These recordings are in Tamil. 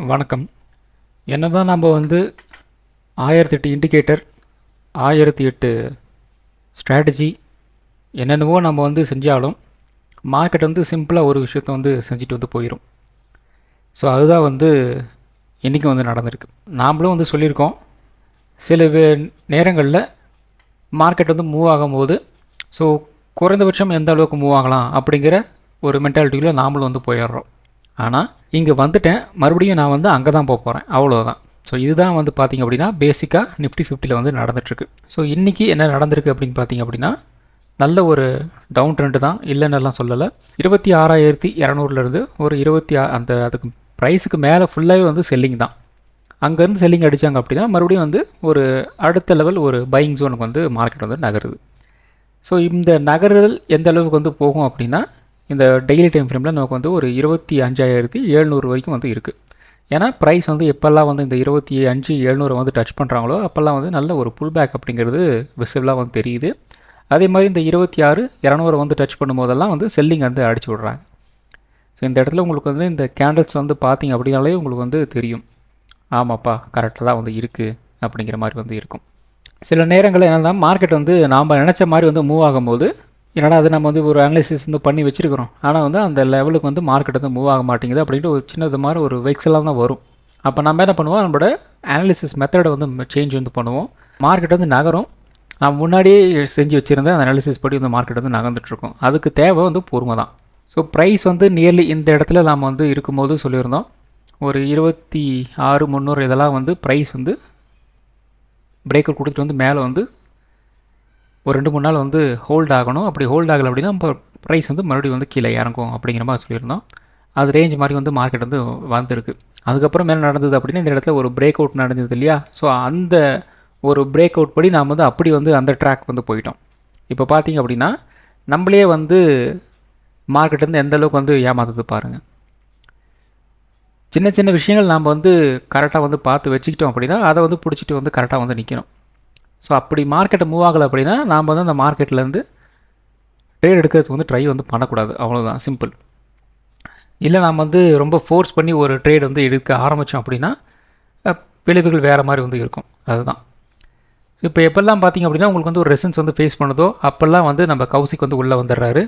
வணக்கம். என்னதான் நம்ம வந்து 1008 இண்டிகேட்டர், 1008 ஸ்ட்ராட்டஜி என்னென்னவோ நம்ம வந்து செஞ்சாலும் மார்க்கெட் வந்து சிம்பிளாக ஒரு விஷயத்தை வந்து செஞ்சுட்டு வந்து போயிடும். ஸோ அதுதான் வந்து இன்றைக்கி வந்து நடந்திருக்கு. நாமளும் வந்து சொல்லியிருக்கோம், சில நேரங்களில் மார்க்கெட் வந்து மூவ் ஆகும்போது ஸோ குறைந்தபட்சம் எந்த அளவுக்கு மூவ் ஆகலாம் அப்படிங்கிற ஒரு மென்டாலிட்டியில் நாமளும் வந்து போயிடுறோம். ஆனால் இங்கே வந்துட்டேன், மறுபடியும் நான் வந்து அங்கே தான் போக போகிறேன், அவ்வளோதான். ஸோ இதுதான் வந்து பார்த்திங்க அப்படின்னா பேசிக்காக நிஃப்டி 50 வந்து நடந்துகிட்ருக்கு. ஸோ இன்றைக்கி என்ன நடந்திருக்கு அப்படின்னு பார்த்திங்க அப்படின்னா, நல்ல ஒரு டவுன் ட்ரெண்டு தான், இல்லைன்னெல்லாம் சொல்லலை. 26,200லேருந்து ஒரு அதுக்கு ப்ரைஸுக்கு மேலே ஃபுல்லாகவே வந்து செல்லிங் தான். அங்கேருந்து செல்லிங் அடித்தாங்க அப்படின்னா மறுபடியும் வந்து ஒரு அடுத்த லெவல் ஒரு பையிங் ஜோனுக்கு வந்து மார்க்கெட் வந்து நகருது. ஸோ இந்த நகருதல் எந்த அளவுக்கு வந்து போகும் அப்படின்னா, இந்த டெய்லி டைம் ஃப்ரேமில் நமக்கு வந்து ஒரு 25,700 வரைக்கும் வந்து இருக்குது. ஏன்னா ப்ரைஸ் வந்து எப்போல்லாம் வந்து இந்த 25,700 வந்து டச் பண்ணுறாங்களோ அப்போல்லாம் வந்து நல்ல ஒரு புல் பேக் அப்படிங்கிறது விசிபிளாக வந்து தெரியுது. அதே மாதிரி இந்த 26,200 வந்து டச் பண்ணும்போதெல்லாம் வந்து செல்லிங் வந்து அடிச்சு விட்றாங்க. ஸோ இந்த இடத்துல உங்களுக்கு வந்து இந்த கேண்டல்ஸ் வந்து பார்த்திங்க அப்படின்னாலே உங்களுக்கு வந்து தெரியும், ஆமாப்பா கரெக்டாக தான் வந்து இருக்குது அப்படிங்கிற மாதிரி வந்து இருக்கும். சில நேரங்களில் என்னென்னா மார்க்கெட் வந்து நாம் நினச்ச மாதிரி வந்து மூவ் ஆகும்போது, என்னடா அது நம்ம வந்து ஒரு அனலிசிஸ் வந்து பண்ணி வச்சுருக்கிறோம், ஆனால் வந்து அந்த லெவலுக்கு வந்து மார்க்கெட் வந்து மூவ் ஆக மாட்டேங்குது அப்படின்ட்டு ஒரு சின்னது மாதிரி ஒரு வெக்ஸெல்லாம் தான் வரும். அப்போ நம்ம என்ன பண்ணுவோம், நம்மளோட அனலிசிஸ் மெத்தடை வந்து சேஞ்ச் வந்து பண்ணுவோம். மார்க்கெட் வந்து நகரும், நான் முன்னாடியே செஞ்சு வச்சுருந்தேன் அந்த அனாலிசிஸ் படி வந்து மார்க்கெட் வந்து நகர்ந்துட்டுருக்கோம். அதுக்கு தேவை வந்து பொறுமை தான். ஸோ ப்ரைஸ் வந்து நியர்லி இந்த இடத்துல நாம் வந்து இருக்கும்போது சொல்லியிருந்தோம், ஒரு 26,300 இதெல்லாம் வந்து ப்ரைஸ் வந்து பிரேக்கர் கொடுத்துட்டு வந்து மேலே வந்து ஒரு 2-3 நாள் வந்து ஹோல்ட் ஆகணும். அப்படி ஹோல்ட் ஆகலை அப்படின்னா நம்ம ப்ரைஸ் வந்து மறுபடியும் வந்து கீழே இறங்கும் அப்படிங்கிற மாதிரி சொல்லியிருந்தோம். அது ரேஞ்ச் மாதிரி வந்து மார்க்கெட் வந்து வந்துருக்கு. அதுக்கப்புறம் மேலே நடந்தது அப்படின்னா இந்த இடத்துல ஒரு பிரேக் அவுட் நடந்தது இல்லையா. ஸோ அந்த ஒரு பிரேக் அவுட் படி நாம் வந்து அப்படி வந்து அந்த ட்ராக் வந்து போயிட்டோம். இப்போ பார்த்திங்க அப்படின்னா நம்மளே வந்து மார்க்கெட் வந்து எந்த அளவுக்கு வந்து ஏமாத்துது பாருங்கள். சின்ன சின்ன விஷயங்கள் நாம் வந்து கரெக்டாக வந்து பார்த்து வச்சுக்கிட்டோம் அப்படின்னா அதை வந்து பிடிச்சிட்டு வந்து கரெக்டாக வந்து நிற்கணும். ஸோ அப்படி மார்க்கெட்டை மூவ் ஆகலை அப்படின்னா நாம் வந்து அந்த மார்க்கெட்லேருந்து ட்ரேட் எடுக்கிறதுக்கு வந்து ட்ரை வந்து பண்ணக்கூடாது, அவ்வளோதான், சிம்பிள். இல்லை நாம் வந்து ரொம்ப ஃபோர்ஸ் பண்ணி ஒரு ட்ரேட் வந்து எடுக்க ஆரம்பித்தோம் அப்படின்னா விளைவுகள் வேறு மாதிரி வந்து இருக்கும். அதுதான் இப்போ எப்போல்லாம் பார்த்திங்க அப்படின்னா உங்களுக்கு வந்து ஒரு ரெசன்ஸ் வந்து ஃபேஸ் பண்ணுதோ அப்போல்லாம் வந்து நம்ம கௌசிக் வந்து உள்ளே வந்துடுறாரு.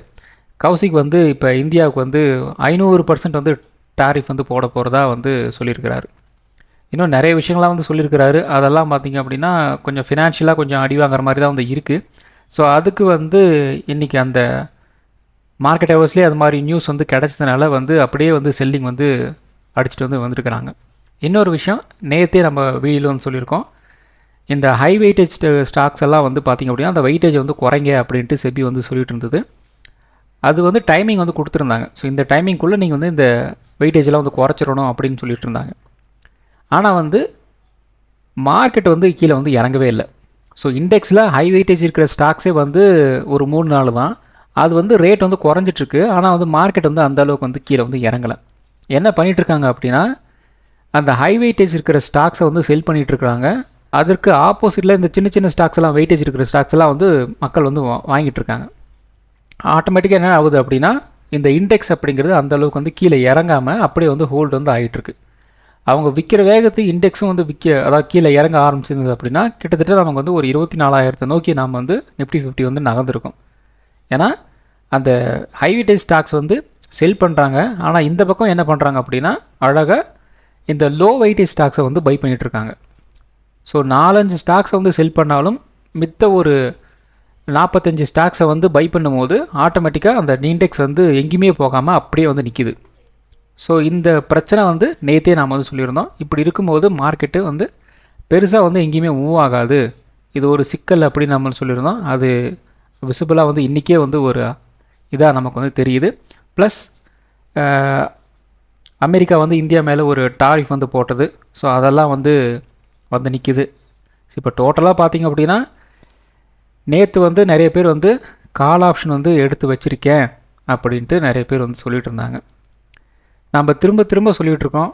கௌசிக் வந்து இப்போ இந்தியாவுக்கு வந்து 500% வந்து டாரிஃப் வந்து போட போகிறதா வந்து சொல்லியிருக்கிறாரு. இன்னும் நிறைய விஷயங்கள்லாம் வந்து சொல்லியிருக்கிறாரு. அதெல்லாம் பார்த்திங்க அப்படின்னா கொஞ்சம் ஃபினான்ஷியலாக கொஞ்சம் அடி வாங்குற மாதிரி தான் வந்து இருக்குது. ஸோ அதுக்கு வந்து இன்றைக்கி அந்த மார்க்கெட் ஹவர்ஸ்லேயே அது மாதிரி நியூஸ் வந்து கிடச்சதுனால வந்து அப்படியே வந்து செல்லிங் வந்து அடிச்சுட்டு வந்து வந்திருக்கிறாங்க. இன்னொரு விஷயம், நேற்றே நம்ம வீடியோவில் வந்து சொல்லியிருக்கோம், இந்த ஹை வெயிட்டேஜ் ஸ்டாக்ஸ் எல்லாம் வந்து பார்த்திங்க அப்படின்னா அந்த வெயிட்டேஜ் வந்து குறைங்க அப்படின்ட்டு செபி வந்து சொல்லிட்டு இருந்தது. அது வந்து டைமிங் வந்து கொடுத்துருந்தாங்க. ஸோ இந்த டைமிங்குள்ளே நீங்கள் வந்து இந்த வெயிட்டேஜெலாம் வந்து குறைச்சிடணும் அப்படின்னு சொல்லிட்டு இருந்தாங்க. ஆனால் வந்து மார்க்கெட் வந்து கீழே வந்து இறங்கவே இல்லை. ஸோ இண்டெக்ஸில் ஹை வெயிட்டேஜ் இருக்கிற ஸ்டாக்ஸே வந்து ஒரு 3 நாள் தான் அது வந்து ரேட் வந்து குறைஞ்சிட்ருக்கு. ஆனால் வந்து மார்க்கெட் வந்து அந்தளவுக்கு வந்து கீழே வந்து இறங்கலை. என்ன பண்ணிகிட்ருக்காங்க அப்படின்னா அந்த ஹை வெயிட்டேஜ் இருக்கிற ஸ்டாக்ஸை வந்து செல் பண்ணிகிட்ருக்குறாங்க. அதற்கு ஆப்போசிட்டில் இந்த சின்ன சின்ன ஸ்டாக்ஸ் எல்லாம் வெயிட்டேஜ் இருக்கிற ஸ்டாக்ஸ் எல்லாம் வந்து மக்கள் வந்து வாங்கிட்டுருக்காங்க. ஆட்டோமேட்டிக்காக என்ன ஆகுது அப்படின்னா இந்த இண்டெக்ஸ் அப்படிங்கிறது அந்தளவுக்கு வந்து கீழே இறங்காமல் அப்படியே வந்து ஹோல்டு வந்து ஆகிட்டுருக்கு. அவங்க விற்கிற வேகத்துக்கு இண்டெக்ஸும் வந்து அதாவது கீழே இறங்க ஆரம்பிச்சிருந்தது அப்படின்னா கிட்டத்தட்ட நமக்கு வந்து ஒரு 24,000 நோக்கி நாம் வந்து நிஃப்டி 50 வந்து நகர்ந்துருக்கும். ஏன்னா அந்த ஹை வெயிட்டேஜ் ஸ்டாக்ஸ் வந்து செல் பண்ணுறாங்க. ஆனால் இந்த பக்கம் என்ன பண்ணுறாங்க அப்படின்னா அழகாக இந்த லோ வெயிட்டேஜ் ஸ்டாக்ஸை வந்து பை பண்ணிகிட்ருக்காங்க. ஸோ 4-5 ஸ்டாக்ஸை வந்து செல் பண்ணாலும் மித்த ஒரு 45 ஸ்டாக்ஸை வந்து பை பண்ணும்போது ஆட்டோமேட்டிக்காக அந்த இண்டெக்ஸ் வந்து எங்கேயுமே போகாமல் அப்படியே வந்து நிற்கிது. ஸோ இந்த பிரச்சனை வந்து நேற்றே நாம் வந்து சொல்லியிருந்தோம். இப்படி இருக்கும்போது மார்க்கெட்டு வந்து பெருசாக வந்து எங்கேயுமே மூவ் ஆகாது, இது ஒரு சிக்கல் அப்படின்னு நம்ம சொல்லியிருந்தோம். அது விசிபிளாக வந்து இன்றைக்கே வந்து ஒரு இதாக நமக்கு வந்து தெரியுது. ப்ளஸ் அமெரிக்கா வந்து இந்தியா மேலே ஒரு டாரிஃப் வந்து போட்டது. ஸோ அதெல்லாம் வந்து நிற்கிது. இப்போ டோட்டலாக பார்த்திங்க அப்படின்னா நேற்று வந்து நிறைய பேர் வந்து கால் ஆப்ஷன் வந்து எடுத்து வச்சுருக்கேன் அப்படின்ட்டு நிறைய பேர் வந்து சொல்லிகிட்டு இருந்தாங்க. நம்ம திரும்ப திரும்ப சொல்லிகிட்ருக்கோம்,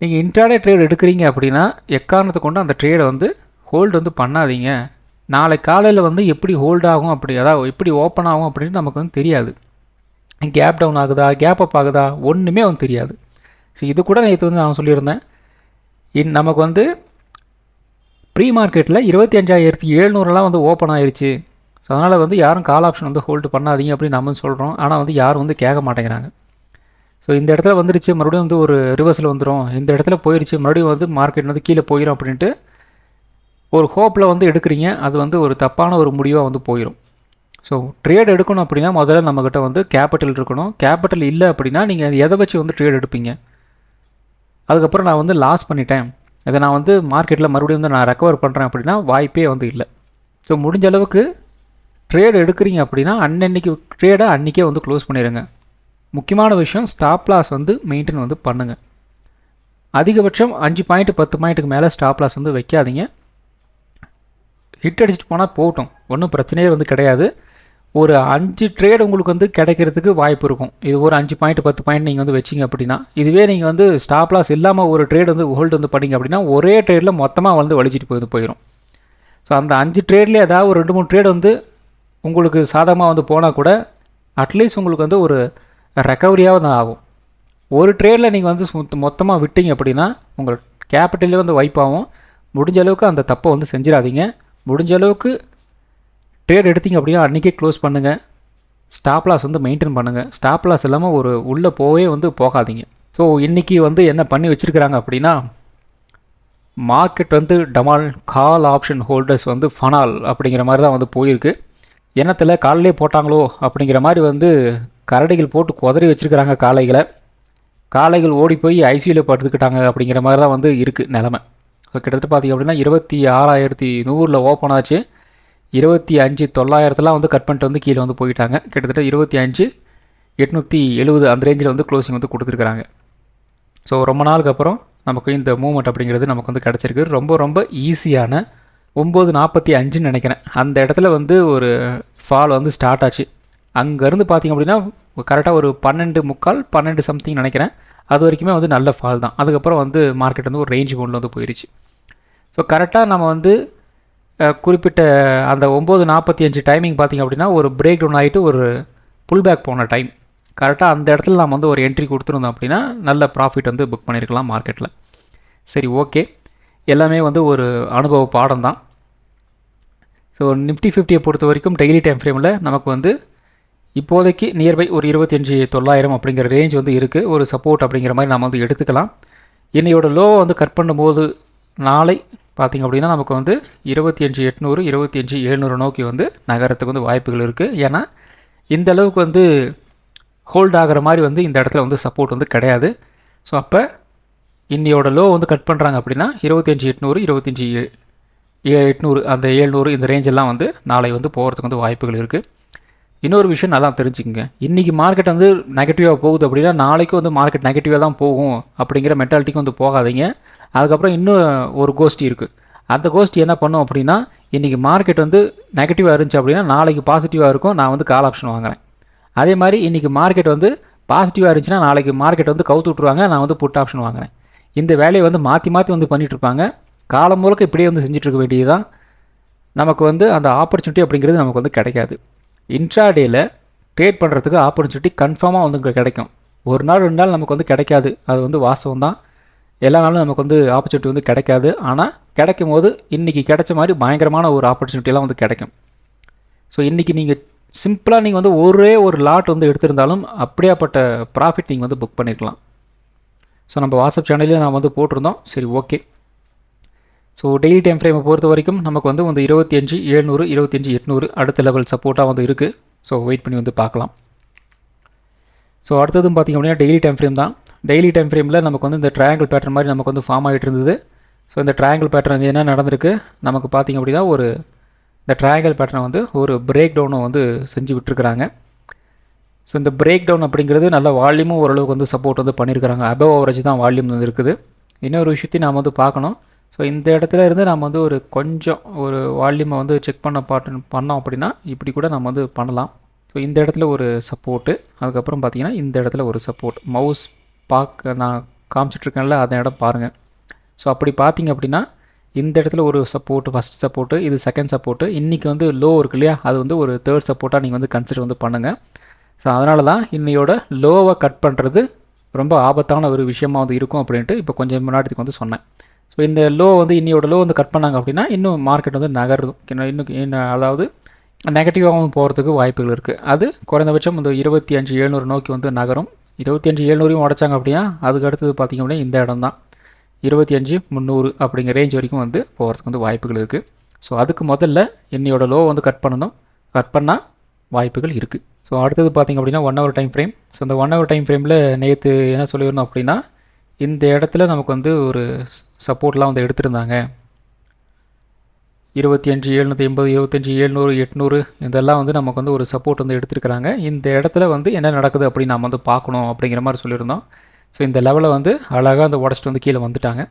நீங்கள் இன்ட்ராடே ட்ரேட் எடுக்கிறீங்க அப்படின்னா எக்காரணத்தை கொண்டு அந்த ட்ரேடை வந்து ஹோல்டு வந்து பண்ணாதீங்க. நாளை காலையில் வந்து எப்படி ஹோல்ட் ஆகும் அப்படி அதாவது எப்படி ஓப்பன் ஆகும் அப்படின்னு நமக்கு வந்து தெரியாது. கேப் டவுன் ஆகுதா கேப் அப் ஆகுதா ஒன்றுமே வந்து தெரியாது. ஸோ இது கூட நேற்று வந்து நான் சொல்லியிருந்தேன். நமக்கு வந்து ப்ரீ மார்க்கெட்டில் 25,700 வந்து ஓப்பன் ஆயிடுச்சு. ஸோ அதனால் வந்து யாரும் கால் ஆப்ஷன் வந்து ஹோல்டு பண்ணாதீங்க அப்படின்னு நம்ம சொல்கிறோம். ஆனால் வந்து யாரும் வந்து கேட்க மாட்டேங்கிறாங்க. ஸோ இந்த இடத்துல வந்துருச்சு, மறுபடியும் வந்து ஒரு ரிவர்ஸில் வந்துடும், இந்த இடத்துல போயிடுச்சு, மறுபடியும் வந்து மார்க்கெட் வந்து கீழே போயிடும் அப்படின்ட்டு ஒரு ஹோப்பில் வந்து எடுக்கிறீங்க. அது வந்து ஒரு தப்பான ஒரு முடிவாக வந்து போயிடும். ஸோ ட்ரேட் எடுக்கணும் அப்படின்னா முதல்ல நம்மக்கிட்ட வந்து கேபிட்டல் இருக்கணும். கேபிட்டல் இல்லை அப்படின்னா நீங்கள் எதை வச்சு வந்து ட்ரேட் எடுப்பீங்க? அதுக்கப்புறம் நான் வந்து லாஸ் பண்ணிட்டேன், இதை நான் வந்து மார்க்கெட்டில் மறுபடியும் வந்து நான் ரெக்கவர் பண்ணுறேன் அப்படின்னா வாய்ப்பே வந்து இல்லை. ஸோ முடிஞ்ச அளவுக்கு ட்ரேட் எடுக்கிறீங்க அப்படின்னா அன்னன்னைக்கு ட்ரேடை அன்றைக்கே வந்து க்ளோஸ் பண்ணிடுங்க. முக்கியமான விஷயம், ஸ்டாப் லாஸ் வந்து மெயின்டைன் வந்து பண்ணுங்கள். அதிகபட்சம் 5 பாயிண்ட் 10 பாயிண்ட்டுக்கு மேலே ஸ்டாப் லாஸ் வந்து வைக்காதீங்க. ஹிட் அடிச்சுட்டு போனால் போகட்டும், ஒன்றும் பிரச்சனையே வந்து கிடையாது. ஒரு 5 ட்ரேட் உங்களுக்கு வந்து கிடைக்கிறதுக்கு வாய்ப்பு இருக்கும். இது ஒரு 5 பாயிண்ட் 10 பாயிண்ட் நீங்கள் வந்து வச்சிங்க அப்படின்னா. இதுவே நீங்கள் வந்து ஸ்டாப் லாஸ் இல்லாமல் ஒரு ட்ரேட் வந்து ஹோல்டு வந்து பண்ணிங்க அப்படின்னா ஒரே ட்ரேடில் மொத்தமாக வந்து வலிச்சிட்டு போயிடும். ஸோ அந்த 5 ட்ரேட்லேயே ஏதாவது ஒரு 2-3 ட்ரேட் வந்து உங்களுக்கு சாதகமாக வந்து போனால் கூட அட்லீஸ்ட் உங்களுக்கு வந்து ஒரு ரெக்கவரியாக தான் ஆகும். ஒரு ட்ரேடில் நீங்கள் வந்து மொத்தமாக விட்டீங்க அப்படின்னா உங்கள் கேபிட்டலே வந்து வைப் ஆகும். முடிஞ்ச அளவுக்கு அந்த தப்பை வந்து செஞ்சிடாதீங்க. முடிஞ்ச அளவுக்கு ட்ரேட் எடுத்தீங்க அப்படின்னா அன்றைக்கே க்ளோஸ் பண்ணுங்கள். ஸ்டாப் லாஸ் வந்து மெயின்டைன் பண்ணுங்கள். ஸ்டாப் லாஸ் இல்லாமல் ஒரு உள்ளே போகவே வந்து போகாதீங்க. ஸோ இன்றைக்கி வந்து என்ன பண்ணி வச்சுருக்கிறாங்க அப்படின்னா, மார்க்கெட் வந்து டமால் கால் ஆப்ஷன் ஹோல்டர்ஸ் வந்து ஃபனால் அப்படிங்கிற மாதிரி தான் வந்து போயிருக்கு. எண்ணத்தில் காலையிலே போட்டாங்களோ அப்படிங்கிற மாதிரி வந்து கரடிகள் போட்டு குதறி வச்சுருக்கிறாங்க காளைகள் ஓடி போய் ஐசியூவில் படுத்துக்கிட்டாங்க அப்படிங்கிற மாதிரி தான் வந்து இருக்குது நிலமை. ஸோ கிட்டத்தட்ட பார்த்திங்க அப்படின்னா 26,100 ஓப்பன் ஆச்சு. 25,900 வந்து கட் பண்ணிட்டு வந்து கீழே வந்து போயிட்டாங்க. கிட்டத்தட்ட 25,870 அந்த ரேஞ்சில் வந்து க்ளோசிங் வந்து கொடுத்துருக்குறாங்க. ஸோ ரொம்ப நாளுக்கு அப்புறம் நமக்கு இந்த மூவ்மெண்ட் அப்படிங்கிறது நமக்கு வந்து கிடச்சிருக்கு. ரொம்ப ரொம்ப ஈஸியான 9:45 நினைக்கிறேன் அந்த இடத்துல வந்து ஒரு ஃபால் வந்து ஸ்டார்ட் ஆச்சு. அங்கேருந்து பார்த்திங்க அப்படின்னா கரெக்டாக ஒரு 12:45 சம்திங் நினைக்கிறேன். அது வரைக்குமே வந்து நல்ல ஃபால் தான். அதுக்கப்புறம் வந்து மார்க்கெட் வந்து ஒரு ரேஞ்ச் மோடில் வந்து போயிடுச்சு. ஸோ கரெக்டாக நம்ம வந்து குறிப்பிட்ட அந்த 9:45 டைமிங் பார்த்திங்க அப்படின்னா ஒரு பிரேக் டவுன் ஆகிட்டு ஒரு புல் பேக் போன டைம். கரெக்டாக அந்த இடத்துல நம்ம வந்து ஒரு என்ட்ரி கொடுத்துருந்தோம் அப்படின்னா நல்ல ப்ராஃபிட் வந்து புக் பண்ணியிருக்கலாம் மார்க்கெட்டில். சரி, ஓகே, எல்லாமே வந்து ஒரு அனுபவ பாடம் தான். ஸோ நிஃப்டி 50 பொறுத்த வரைக்கும் டெய்லி டைம் ஃப்ரேமில் நமக்கு வந்து இப்போதைக்கு நியர்பை ஒரு 25,900 அப்படிங்கிற ரேஞ்ச் வந்து இருக்குது. ஒரு சப்போர்ட் அப்படிங்கிற மாதிரி நம்ம வந்து எடுத்துக்கலாம். இன்னையோட லோவை வந்து கட் பண்ணும்போது நாளை பார்த்திங்க அப்படின்னா நமக்கு வந்து 25,800 25,700 நோக்கி வந்து நகரத்துக்கு வந்து வாய்ப்புகள் இருக்குது. ஏன்னா இந்த அளவுக்கு வந்து ஹோல்ட் ஆகிற மாதிரி வந்து இந்த இடத்துல வந்து சப்போர்ட் வந்து கிடையாது. ஸோ அப்போ இன்னையோட லோ வந்து கட் பண்ணுறாங்க அப்படின்னா 25,800 25,800 அந்த 700 இந்த ரேஞ்செல்லாம் வந்து நாளை வந்து போகிறதுக்கு வந்து வாய்ப்புகள் இருக்குது. இன்னொரு விஷயம் நல்லா தெரிஞ்சுக்கங்க, இன்றைக்கி மார்க்கெட் வந்து நெகட்டிவாக போகுது அப்படின்னா நாளைக்கும் வந்து மார்க்கெட் நெகட்டிவாக தான் போகும் அப்படிங்கிற மென்டாலிட்டிக்கு வந்து போகாதீங்க. அதுக்கப்புறம் இன்னும் ஒரு கோஷ்டி இருக்குது. அந்த கோஷ்டி என்ன பண்ணும் அப்படின்னா, இன்றைக்கி மார்க்கெட் வந்து நெகட்டிவாக இருந்துச்சு அப்படின்னா நாளைக்கு பாசிட்டிவாக இருக்கும், நான் வந்து கால் ஆப்ஷன் வாங்குறேன். அதே மாதிரி இன்றைக்கி மார்க்கெட் வந்து பாசிட்டிவாக இருந்துச்சுன்னா நாளைக்கு மார்க்கெட் வந்து கவுத்து விட்ருவாங்க, நான் வந்து புட் ஆப்ஷன் வாங்குறேன். இந்த வேலையை வந்து மாற்றி வந்து பண்ணிகிட்ருப்பாங்க. காலம் முழுக்க இப்படியே வந்து செஞ்சிட்ருக்க வேண்டியது தான். நமக்கு வந்து அந்த ஆப்பர்ச்சுனிட்டி அப்படிங்கிறது நமக்கு வந்து கிடைக்காது. இன்ட்ராடேயில் ட்ரேட் பண்ணுறதுக்கு ஆப்பர்ச்சுனிட்டி கன்ஃபார்மாக வந்து கிடைக்கும். ஒரு நாள் 2 நாள் நமக்கு வந்து கிடைக்காது, அது வந்து வாஸ்தவம் தான். எல்லா நாளும் நமக்கு வந்து ஆப்பர்ச்சுனிட்டி வந்து கிடைக்காது. ஆனால் கிடைக்கும் போது இன்றைக்கி கிடைச்ச மாதிரி பயங்கரமான ஒரு ஆப்பர்ச்சுனிட்டிலாம் வந்து கிடைக்கும். ஸோ இன்றைக்கி நீங்கள் சிம்பிளாக நீங்கள் வந்து ஒரே ஒரு லாட் வந்து எடுத்திருந்தாலும் அப்படியாப்பட்ட ப்ராஃபிட் நீங்கள் வந்து புக் பண்ணிக்கலாம். ஸோ நம்ம வாட்ஸ்அப் சேனல்லையும் நான் வந்து போட்டிருந்தோம். சரி, ஓகே. ஸோ டெய்லி டைம் ஃப்ரேமை பொறுத்த வரைக்கும் நமக்கு வந்து 25,700 25,800 அடுத்த லெவல் சப்போர்ட்டாக வந்து இருக்குது. ஸோ வெயிட் பண்ணி வந்து பார்க்கலாம். ஸோ அடுத்ததும் பார்த்திங்க அப்படின்னா டெய்லி டைம் ஃப்ரேம் தான். டெய்லி டைம் ஃப்ரேமில் நமக்கு வந்து இந்த ட்ரையாங்கிள் பேட்டர்ன் மாதிரி நமக்கு வந்து ஃபார்ம் ஆகிட்டு இருந்தது. ஸோ இந்த ட்ரையாங்கிள் பேட்டர்ன் என்ன நடந்திருக்கு நமக்கு பார்த்திங்க அப்படின்னா இந்த ட்ரையாங்கிள் பேட்டர்னை வந்து ஒரு பிரேக் டவுனை வந்து செஞ்சு விட்டுருக்குறாங்க. ஸோ இந்த பிரேக் டவுன் அப்படிங்கிறது நல்ல வால்யூமும் ஓரளவுக்கு வந்து சப்போர்ட் வந்து பண்ணியிருக்கிறாங்க. அபவ் ஆவரேஜ் தான் வால்யூம் வந்து இருக்குது. இன்னொரு விஷயத்தையும் நாம் வந்து பார்க்கணும். ஸோ இந்த இடத்துல இருந்து நம்ம வந்து கொஞ்சம் ஒரு வால்யூமை வந்து செக் பண்ணோம் அப்படின்னா இப்படி கூட நம்ம வந்து பண்ணலாம். ஸோ இந்த இடத்துல ஒரு சப்போர்ட்டு, அதுக்கப்புறம் பார்த்திங்கன்னா இந்த இடத்துல ஒரு சப்போர்ட். மவுஸ் நான் காமிச்சிட்ருக்கேன்ல அந்த இடம் பாருங்கள். ஸோ அப்படி பார்த்திங்க அப்படின்னா இந்த இடத்துல ஒரு சப்போர்ட்டு, ஃபஸ்ட் சப்போர்ட்டு, இது செகண்ட் சப்போர்ட்டு. இன்றைக்கி வந்து லோ இருக்கு இல்லையா, அது வந்து ஒரு தேர்ட் சப்போர்ட்டாக நீங்கள் வந்து கன்சிடர் வந்து பண்ணுங்கள். ஸோ அதனால தான் இன்னையோட லோவை கட் பண்ணுறது ரொம்ப ஆபத்தான ஒரு விஷயமா வந்து இருக்கும் அப்படின்ட்டு இப்போ கொஞ்சம் முன்னாடிக்கு வந்து சொன்னேன். ஸோ இந்த லோ வந்து இன்னியோட லோ வந்து கட் பண்ணாங்க அப்படின்னா இன்னும் மார்க்கெட் வந்து நகருது, இன்னும் அதாவது நெகட்டிவாகவும் போகிறதுக்கு வாய்ப்புகள் இருக்குது. அது குறைந்தபட்சம் இந்த 25,700 நோக்கி வந்து நகரும். 25,700 உடைச்சாங்க அப்படின்னா அதுக்கு அடுத்தது பார்த்திங்க அப்படின்னா இந்த இடம் தான் 25,300 அப்படிங்கிற ரேஞ்ச் வரைக்கும் வந்து போகிறதுக்கு வந்து வாய்ப்புகள் இருக்குது. ஸோ அதுக்கு முதல்ல இன்னையோட லோ வந்து கட் பண்ணணும். கட் பண்ணால் வாய்ப்புகள் இருக்குது. ஸோ அடுத்தது பார்த்திங்க அப்படின்னா 1 ஹவர் டைம் ஃப்ரேம். ஸோ இந்த 1 ஹவர் டைம் ஃப்ரேமில் நேற்று என்ன சொல்லியிருந்தோம் அப்படின்னா இந்த இடத்துல நமக்கு வந்து ஒரு சப்போர்ட்லாம் வந்து எடுத்திருந்தாங்க. 25,780, 25,700, 800 இதெல்லாம் வந்து நமக்கு வந்து ஒரு சப்போர்ட் வந்து எடுத்துருக்கிறாங்க. இந்த இடத்துல வந்து என்ன நடக்குது அப்படின்னு நம்ம வந்து பார்க்கணும் அப்படிங்கிற மாதிரி சொல்லியிருந்தோம். ஸோ இந்த லெவலில் வந்து அழகாக அந்த உடச்சிட்டு வந்து கீழே வந்துட்டாங்க.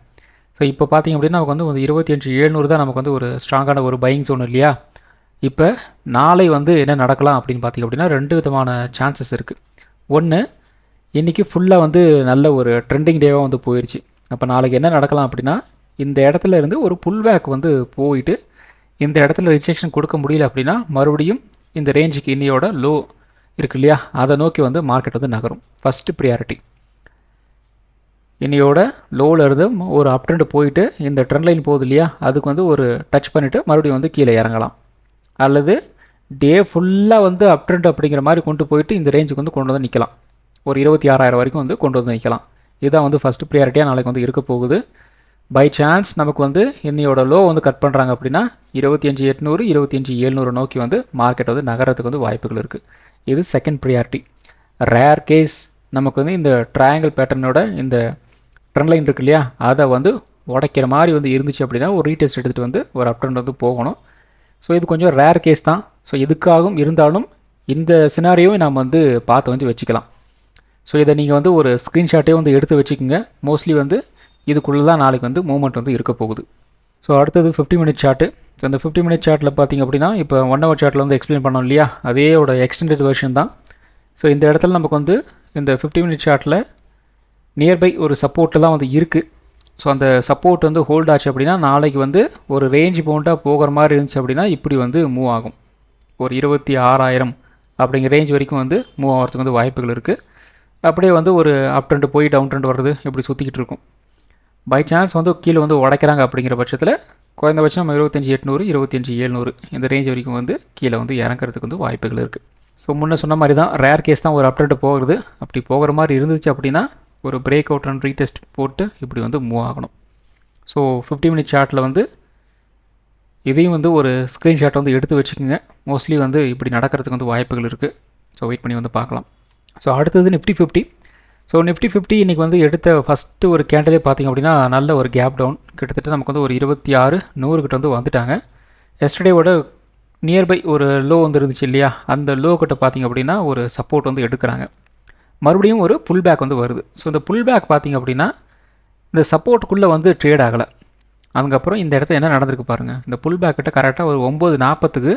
ஸோ இப்போ பார்த்திங்க அப்படின்னா நமக்கு வந்து ஒரு 25,700 தான் நமக்கு வந்து ஒரு ஸ்ட்ராங்கான ஒரு பையிங் ஜோன் இல்லையா. இப்போ நாளை வந்து என்ன நடக்கலாம் அப்படின்னு பார்த்திங்க அப்படின்னா 2 விதமான சான்சஸ் இருக்குது. ஒன்று, இன்றைக்கி ஃபுல்லாக வந்து நல்ல ஒரு ட்ரெண்டிங் டேவாக வந்து போயிடுச்சு. அப்போ நாளைக்கு என்ன நடக்கலாம் அப்படின்னா இந்த இடத்துல இருந்து ஒரு புல் பேக் வந்து போயிட்டு இந்த இடத்துல ரிஜெக்ஷன் கொடுக்க முடியல அப்படின்னா மறுபடியும் இந்த ரேஞ்சுக்கு இன்னையோட லோ இருக்கு இல்லையா அதை நோக்கி வந்து மார்க்கெட் வந்து நகரும். ஃபஸ்ட்டு ப்ரியாரிட்டி இன்னையோட லோவில் இருந்து ஒரு அப் ட்ரெண்ட் போயிட்டு இந்த ட்ரெண்ட் லைன் போகுது இல்லையா அதுக்கு வந்து ஒரு டச் பண்ணிவிட்டு மறுபடியும் வந்து கீழே இறங்கலாம். அல்லது டே ஃபுல்லாக வந்து அப் ட்ரெண்ட் அப்படிங்கிற மாதிரி கொண்டு போயிட்டு இந்த ரேஞ்சுக்கு வந்து கொண்டு வந்து நிற்கலாம். ஒரு 26,000 வரைக்கும் வந்து கொண்டு வந்து நிற்கலாம். இதுதான் வந்து ஃபஸ்ட்டு ப்ரியாரிட்டியாக நாளைக்கு வந்து இருக்க போகுது. பை சான்ஸ் நமக்கு வந்து இன்னையோட லோ வந்து கட் பண்ணுறாங்க அப்படின்னா 25,800, 25,700 நோக்கி வந்து மார்க்கெட் வந்து நகரத்துக்கு வந்து வாய்ப்புகள் இருக்குது. இது செகண்ட் ப்ரியாரிட்டி. ரேர் கேஸ் நமக்கு வந்து இந்த ட்ரையாங்கிள் பேட்டர்னோட இந்த ட்ரெண்ட் லைன் இருக்கு இல்லையா அதை வந்து உடைக்கிற மாதிரி வந்து இருந்துச்சு அப்படின்னா ஒரு ரீடெஸ்ட் எடுத்துகிட்டு வந்து ஒரு அப் ட்ரெண்ட் வந்து போகணும். ஸோ இது கொஞ்சம் ரேர் கேஸ் தான். ஸோ இதுக்காகவும் இருந்தாலும் இந்த சினாரியோவை நாம் வந்து பார்த்து வந்து வச்சுக்கலாம். ஸோ இதை நீங்கள் வந்து ஒரு ஸ்க்ரீன்ஷாட்டே வந்து எடுத்து வச்சுக்கோங்க. மோஸ்ட்லி வந்து இதுக்குள்ளே தான் நாளைக்கு வந்து மூவ்மெண்ட் வந்து இருக்க போகுது. ஸோ அடுத்தது 50 மினிட் சார்ட்டு. ஸோ இந்த 50 மினிட் சார்ட்டில் பார்த்திங்க அப்படின்னா இப்போ 1 ஹவர் சார்ட்டில் வந்து எக்ஸ்பிளைன் பண்ணோம் இல்லையா அதேயோட எக்ஸ்டெண்டட் வெர்ஷன் தான். ஸோ இந்த இடத்துல நமக்கு வந்து இந்த 50 மினிட் சார்ட்டில் நியர்பை ஒரு சப்போர்ட்டு தான் வந்து இருக்குது. ஸோ அந்த சப்போர்ட் வந்து ஹோல்ட் ஆச்சு அப்படின்னா நாளைக்கு வந்து ஒரு ரேஞ்ச் பவுண்டாக போகிற மாதிரி இருந்துச்சு அப்படின்னா இப்படி வந்து மூவ் ஆகும். ஒரு 26,000 அப்படிங்கிற ரேஞ்ச் வரைக்கும் வந்து மூவ் ஆகிறதுக்கு வந்து வாய்ப்புகள் இருக்குது. அப்படியே வந்து ஒரு அப் ட்ரெண்ட் போய் டவுன் ட்ரெண்ட் வர்றது இப்படி சுற்றிக்கிட்டு இருக்கும். பை சான்ஸ் வந்து கீழே வந்து உடைக்கிறாங்க அப்படிங்கிற பட்சத்தில் குறைந்தபட்சம் 25,800, 25,700 இந்த ரேஞ்ச் வரைக்கும் வந்து கீழே வந்து இறங்கிறதுக்கு வந்து வாய்ப்புகள் இருக்குது. ஸோ முன்னே சொன்ன மாதிரி தான் ரேர் கேஸ் தான் ஒரு அப் ட்ரெண்ட் போகிறது. அப்படி போகிற மாதிரி இருந்துச்சு அப்படின்னா ஒரு பிரேக் அவுட் அண்ட் ரீடெஸ்ட் போட்டு இப்படி வந்து மூவ் ஆகணும். ஸோ 50 மினிட் சார்ட்டில் வந்து இதையும் வந்து ஒரு ஸ்க்ரீன்ஷாட் வந்து எடுத்து வச்சுக்கோங்க. மோஸ்ட்லி வந்து இப்படி நடக்கிறதுக்கு வந்து வாய்ப்புகள் இருக்குது. ஸோ வெயிட் பண்ணி வந்து பார்க்கலாம். ஸோ அடுத்தது நிஃப்டி 50. ஸோ நிஃப்டி 50 இன்றைக்கி வந்து எடுத்த ஃபஸ்ட்டு ஒரு கேண்டலே பார்த்திங்க அப்படின்னா நல்ல ஒரு கேப் டவுன் கிட்டத்தட்ட நமக்கு வந்து ஒரு 26,100 கிட்ட வந்து வந்துட்டாங்க. எஸ்டர்டேவோட நியர்பை ஒரு லோ வந்து இருந்துச்சு இல்லையா அந்த லோ கிட்ட பார்த்திங்க அப்படின்னா ஒரு சப்போர்ட் வந்து எடுக்கிறாங்க. மறுபடியும் ஒரு புல் பேக் வந்து வருது. ஸோ இந்த புல் பேக் பார்த்திங்க அப்படின்னா இந்த சப்போர்ட்டுக்குள்ளே வந்து ட்ரேட் ஆகலை. அதுக்கப்புறம் இந்த இடத்துல என்ன நடந்திருக்கு பாருங்கள். இந்த புல் பேக் கிட்ட கரெக்டாக ஒரு 9:40க்கு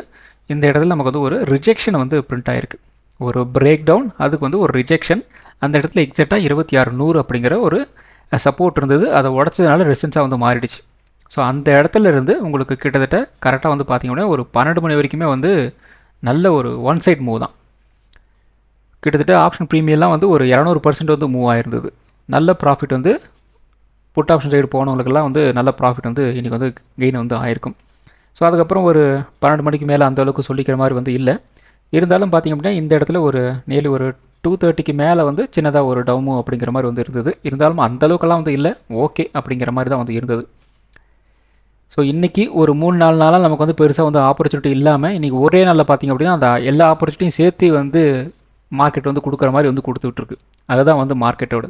இந்த இடத்துல நமக்கு வந்து ஒரு ரிஜெக்ஷன் வந்து பிரிண்ட் ஆகிருக்கு. ஒரு பிரேக் டவுன் அதுக்கு வந்து ஒரு ரிஜெக்ஷன். அந்த இடத்துல எக்ஸாக்டாக 26,100 அப்படிங்கிற ஒரு சப்போர்ட் இருந்தது. அதை உடச்சதுனால ரெசிஸ்டன்ஸாக வந்து மாறிடுச்சு. ஸோ அந்த இடத்துல இருந்து உங்களுக்கு கிட்டத்தட்ட கரெக்டாக வந்து பார்த்திங்க அப்படின்னா ஒரு 12 மணி வரைக்குமே வந்து நல்ல ஒரு ஒன் சைட் மூவ் தான். கிட்டத்தட்ட ஆப்ஷன் ப்ரீமியெல்லாம் வந்து ஒரு 200% வந்து மூவ் ஆகிருந்தது. நல்ல ப்ராஃபிட் வந்து புட் ஆப்ஷன் சைடு போனவங்களுக்கெல்லாம் வந்து நல்ல ப்ராஃபிட் வந்து இன்றைக்கி வந்து கெயின் வந்து ஆயிருக்கும். ஸோ அதுக்கப்புறம் ஒரு 12 மணிக்கு மேலே அந்தளவுக்கு சொல்லிக்கிற மாதிரி வந்து இல்லை. இருந்தாலும் பார்த்திங்க அப்படின்னா இந்த இடத்துல ஒரு நேர்லி ஒரு 2:30க்கு மேலே வந்து சின்னதாக ஒரு டவுமு அப்படிங்கிற மாதிரி வந்து இருந்தது. இருந்தாலும் அந்தளவுக்கெல்லாம் வந்து இல்லை, ஓகே அப்படிங்கிற மாதிரி தான் வந்து இருந்தது. ஸோ இன்றைக்கி ஒரு 3-4 நாளாக நமக்கு வந்து பெருசாக வந்து ஆப்பர்ச்சுனிட்டி இல்லாமல் இன்றைக்கி ஒரே நாளில் பார்த்திங்க அப்படின்னா அந்த எல்லா ஆப்பர்ச்சுனிட்டியும் சேர்த்து வந்து மார்க்கெட் வந்து கொடுக்குற மாதிரி வந்து கொடுத்துட்ருக்கு. அதுதான் வந்து மார்க்கெட்டோட.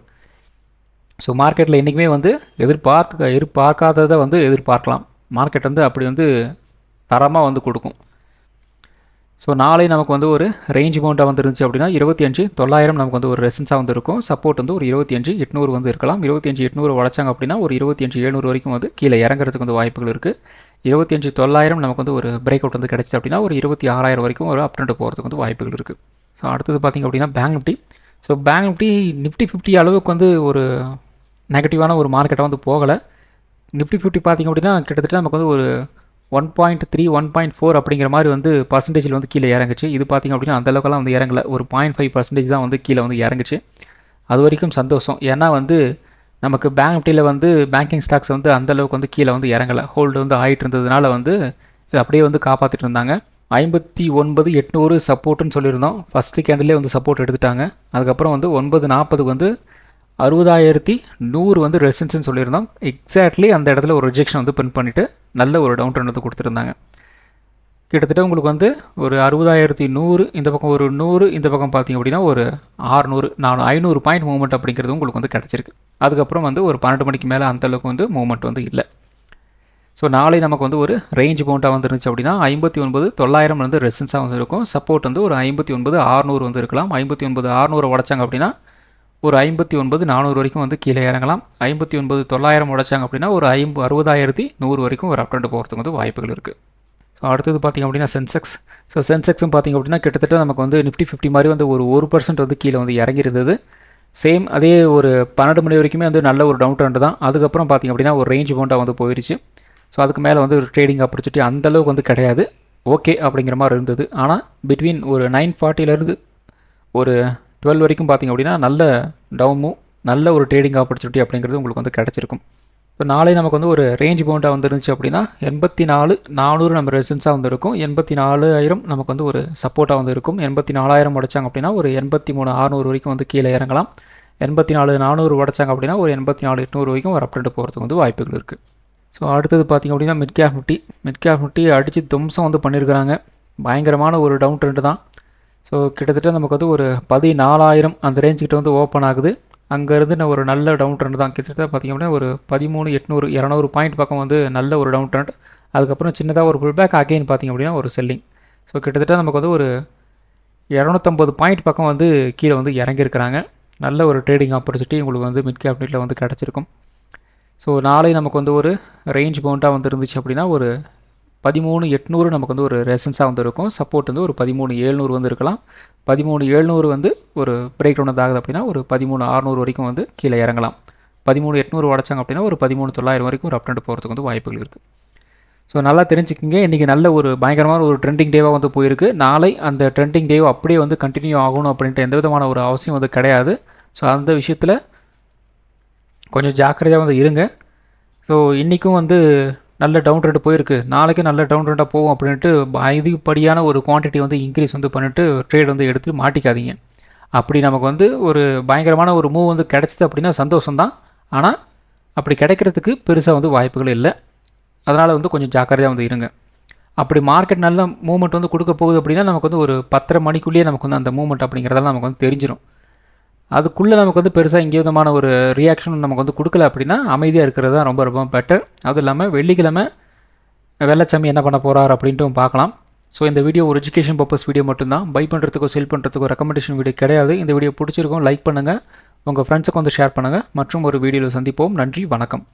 ஸோ மார்க்கெட்டில் என்றைக்குமே வந்து எதிர்பார்க்காததை வந்து எதிர்பார்க்கலாம். மார்க்கெட் வந்து அப்படி வந்து தரமாக வந்து கொடுக்கும். ஸோ நாளை நமக்கு வந்து ஒரு ரேஞ்ச் பவுண்டாக வந்து இருந்துச்சு அப்படின்னா 25,900 நமக்கு வந்து ஒரு ரெசன்ஸாக வந்து இருக்கும். சப்போர்ட் வந்து ஒரு 25,800 வந்து இருக்கலாம். 25,800 உடைச்சாங்க அப்படின்னா ஒரு 25,700 வரைக்கும் வந்து கீழே இறங்குறதுக்கு வந்து வாய்ப்புகள் இருக்குது. 25,900 நமக்கு வந்து ஒரு பிரேக் அவுட் வந்து கிடச்சிச்சு அப்படின்னா ஒரு 26,000 வரைக்கும் ஒரு அப் ட்ரெண்ட் போகிறதுக்கு வந்து வாய்ப்புகள் இருக்குது. ஸோ அடுத்தது பார்த்திங்க அப்படின்னா bank Nifty. So bank Nifty Nifty 50 அளவுக்கு வந்து ஒரு நெகட்டிவான ஒரு மார்க்கெட்டாக வந்து போகலை. நிஃப்டி 50 பார்த்திங்க அப்படின்னா கிட்டத்தட்ட நமக்கு வந்து ஒரு 1.3, 1.4 அப்படிங்கிற மாதிரி வந்து பர்சன்டேஜில் வந்து கீழே இறங்குச்சு. இது பார்த்திங்க அப்படின்னா அந்தளவுக்கெல்லாம் வந்து இறங்கலை. ஒரு 0.5% தான் வந்து கீழே வந்து இறங்குச்சு. அது வரைக்கும் சந்தோஷம். ஏன்னா வந்து நமக்கு பேங்க் நிஃப்டியில் வந்து பேங்கிங் ஸ்டாக்ஸ் வந்து அந்தளவுக்கு வந்து கீழே வந்து இறங்கலை, ஹோல்டு வந்து ஆகிட்டு இருந்ததுனால வந்து இது அப்படியே வந்து காப்பாற்றிட்டு இருந்தாங்க. 59,800 சப்போர்ட்டுன்னு சொல்லியிருந்தோம். ஃபஸ்ட்டு கேண்டிலே வந்து சப்போர்ட் எடுத்துட்டாங்க. அதுக்கப்புறம் வந்து 940 வந்து 60,100 வந்து ரெசிஸ்டன்ஸ்னு சொல்லியிருந்தோம். எக்ஸாக்ட்லி அந்த இடத்துல ஒரு ரிஜெக்ஷன் வந்து பின் பண்ணிவிட்டு நல்ல ஒரு டவுன் ட்ரெண்ட் வந்து கொடுத்துருந்தாங்க. கிட்டத்தட்ட உங்களுக்கு வந்து ஒரு 60,100 இந்த பக்கம் ஒரு 100, இந்த பக்கம் பார்த்தீங்க அப்படின்னா ஒரு 600 500 பாயிண்ட் மூவ்மெண்ட் அப்படிங்கிறது உங்களுக்கு வந்து கிடச்சிருக்கு. அதுக்கப்புறம் வந்து ஒரு 12 மணிக்கு மேலே அந்தளவுக்கு வந்து மூவ்மெண்ட் வந்து இல்லை. ஸோ நாளை நமக்கு வந்து ஒரு ரேஞ்ச் பவுண்டாக வந்து இருந்துச்சு அப்படின்னா 59,900 வந்து ரெசிஸ்டன்ஸாக வந்து இருக்கும். சப்போர்ட் வந்து ஒரு 59,600 வந்து இருக்கலாம். 59,600 உடைச்சாங்க அப்படின்னா ஒரு 59,400 வரைக்கும் வந்து கீழே இறங்கலாம். 59,900 உடைச்சாங்க அப்படின்னா ஒரு 60,100 வரைக்கும் ஒரு அப் ட்ரெண்ட் போகிறதுக்கு வந்து வாய்ப்புகள் இருக்குது. ஸோ அடுத்தது பார்த்திங்க அப்படின்னா சென்செக்ஸ். ஸோ சென்செக்ஸும் பார்த்திங்க அப்படின்னா கிட்டத்தட்ட நமக்கு வந்து நிஃப்டி 50 மாதிரி வந்து ஒரு 1% வந்து கீழே வந்து இறங்கியிருந்தது. சேம் அதே ஒரு 12 மணி வரைக்குமே வந்து நல்ல ஒரு டவுன் ட்ரெண்ட் தான். அதுக்கப்புறம் பார்த்திங்க அப்படின்னா ஒரு ரேஞ்ச் பவுண்டாக வந்து போயிடுச்சு. ஸோ அதுக்கு மேலே வந்து ஒரு ட்ரேடிங் ஆப்பர்ச்சுனிட்டி அந்தளவுக்கு வந்து கிடையாது, ஓகே அப்படிங்கிற மாதிரி இருந்தது. ஆனால் பிட்வீன் ஒரு 940 ஒரு 12 வரைக்கும் பார்த்திங்க அப்படின்னா நல்ல டவுனும் நல்ல ஒரு ட்ரேடிங் ஆப்பர்ச்சுனிட்டி அப்படிங்கிறது உங்களுக்கு வந்து கிடச்சிருக்கும். இப்போ நாளை நமக்கு வந்து ஒரு ரேஞ்ச் பவுண்டாக வந்துருந்துச்சு அப்படின்னா 84,400 நம்ம ரெசிஸ்டன்ஸாக வந்து இருக்கும். 84,000 நமக்கு வந்து ஒரு சப்போர்ட்டாக வந்து இருக்கும். 84,000 உடைச்சாங்க அப்படின்னா ஒரு 83,600 வரைக்கும் வந்து கீழே இறங்கலாம். 84,400 உடைச்சாங்க அப்படின்னா ஒரு 84,800 வரைக்கும் ஒரு அப் ட்ரெண்ட் போகிறதுக்கு வந்து வாய்ப்புகள் இருக்குது. ஸோ அடுத்தது பார்த்திங்க அப்படின்னா மிட் கேப் நிஃப்டி அடித்து தும்சம் வந்து பண்ணியிருக்கிறாங்க. பயங்கரமான ஒரு டவுன் ட்ரெண்டு தான். ஸோ கிட்டத்தட்ட நமக்கு வந்து ஒரு 14,000 அந்த ரேஞ்சுக்கிட்ட வந்து ஓப்பன் ஆகுது. அங்கேருந்து நான் ஒரு நல்ல டவுன் ட்ரெண்ட் தான். கிட்டத்தட்ட பார்த்திங்க அப்படின்னா ஒரு 13,800 200 பாயிண்ட் பக்கம் வந்து நல்ல ஒரு டவுன் ட்ரெண்ட். அதுக்கப்புறம் சின்னதாக ஒரு புல் பேக் அகெயின் பார்த்திங்க அப்படின்னா ஒரு செல்லிங். ஸோ கிட்டத்தட்ட நமக்கு வந்து ஒரு 250 பாயிண்ட் பக்கம் வந்து கீழே வந்து இறங்கியிருக்கிறாங்க. நல்ல ஒரு ட்ரேடிங் ஆப்பர்ச்சுனிட்டி உங்களுக்கு வந்து மிட் கேப் நிஃப்டியில் வந்து கிடச்சிருக்கும். ஸோ நாளை நமக்கு வந்து ஒரு ரேஞ்ச் பவுண்டாக வந்து இருந்துச்சு அப்படின்னா ஒரு 13,800 நமக்கு வந்து ஒரு ரெசன்ஸாக வந்து இருக்கும். சப்போர்ட் வந்து ஒரு 13,700 வந்து இருக்கலாம். 13,700 வந்து ஒரு பிரேக் டவுன் வந்து ஆகுது அப்படின்னா ஒரு 13,600 வரைக்கும் வந்து கீழே இறங்கலாம். 13,800 உடைச்சாங்க அப்படின்னா ஒரு 13,900 வரைக்கும் ஒரு அப் ட்ரெண்ட் போகிறதுக்கு வந்து வாய்ப்புகள் இருக்குது. ஸோ நல்லா தெரிஞ்சுக்கிங்க, இன்றைக்கி நல்ல ஒரு பயங்கரமான ஒரு ட்ரெண்டிங் டேவாக வந்து போயிருக்கு. நாளை அந்த ட்ரெண்டிங் டேவை அப்படியே வந்து கண்டினியூ ஆகணும் அப்படின்ட்டு எந்த விதமான ஒரு அவசியம் வந்து கிடையாது. ஸோ அந்த விஷயத்தில் கொஞ்சம் ஜாக்கிரதையாக வந்து இருங்க. ஸோ இன்றைக்கும் வந்து நல்ல டவுன் ட்ரெண்ட் போயிருக்கு, நாளைக்கு நல்ல டவுன் ட்ரெண்டாக போகும் அப்படின்ட்டு அதிகப்படியான ஒரு குவான்டிட்டி வந்து இன்க்ரீஸ் வந்து பண்ணிட்டு ட்ரேட் வந்து எடுத்து மாட்டிக்காதீங்க. அப்படி நமக்கு வந்து ஒரு பயங்கரமான ஒரு மூவ் வந்து கிடச்சிது அப்படின்னா சந்தோஷம்தான். ஆனால் அப்படி கிடைக்கிறதுக்கு பெருசாக வந்து வாய்ப்புகள் இல்லை. அதனால் வந்து கொஞ்சம் ஜாக்கிரதையாக வந்து இருங்க. அப்படி மார்க்கெட் நல்ல மூவ்மெண்ட் வந்து கொடுக்க போகுது அப்படின்னா நமக்கு வந்து ஒரு 10:30 மணிக்குள்ளேயே நமக்கு வந்து அந்த மூவ்மெண்ட் அப்படிங்கிறதெல்லாம் நமக்கு வந்து தெரிஞ்சிடும். அதுக்குள்ளே நமக்கு வந்து பெருசாக எங்கே விதமான ஒரு ரியாக்ஷன் நமக்கு வந்து கொடுக்கல அப்படின்னா அமைதியாக இருக்கிறது தான் ரொம்ப ரொம்ப பெட்டர். அதுவும் இல்லாமல் வெள்ளிக்கிழமை வெள்ளச்சாமி என்ன பண்ண போகிறார் அப்படின்ட்டு பார்க்கலாம். ஸோ இந்த வீடியோ ஒரு எஜுகேஷன் பர்பஸ் வீடியோ மட்டும்தான். பை பண்ணுறதுக்கோ செல் பண்ணுறதுக்கோ ரெக்கமெண்டேஷன் வீடியோ கிடையாது. இந்த வீடியோ பிடிச்சிருக்கோம் லைக் பண்ணுங்கள், உங்கள் ஃப்ரெண்ட்ஸுக்கு வந்து ஷேர் பண்ணுங்கள். மற்றும் ஒரு வீடியோவில் சந்திப்போம். நன்றி, வணக்கம்.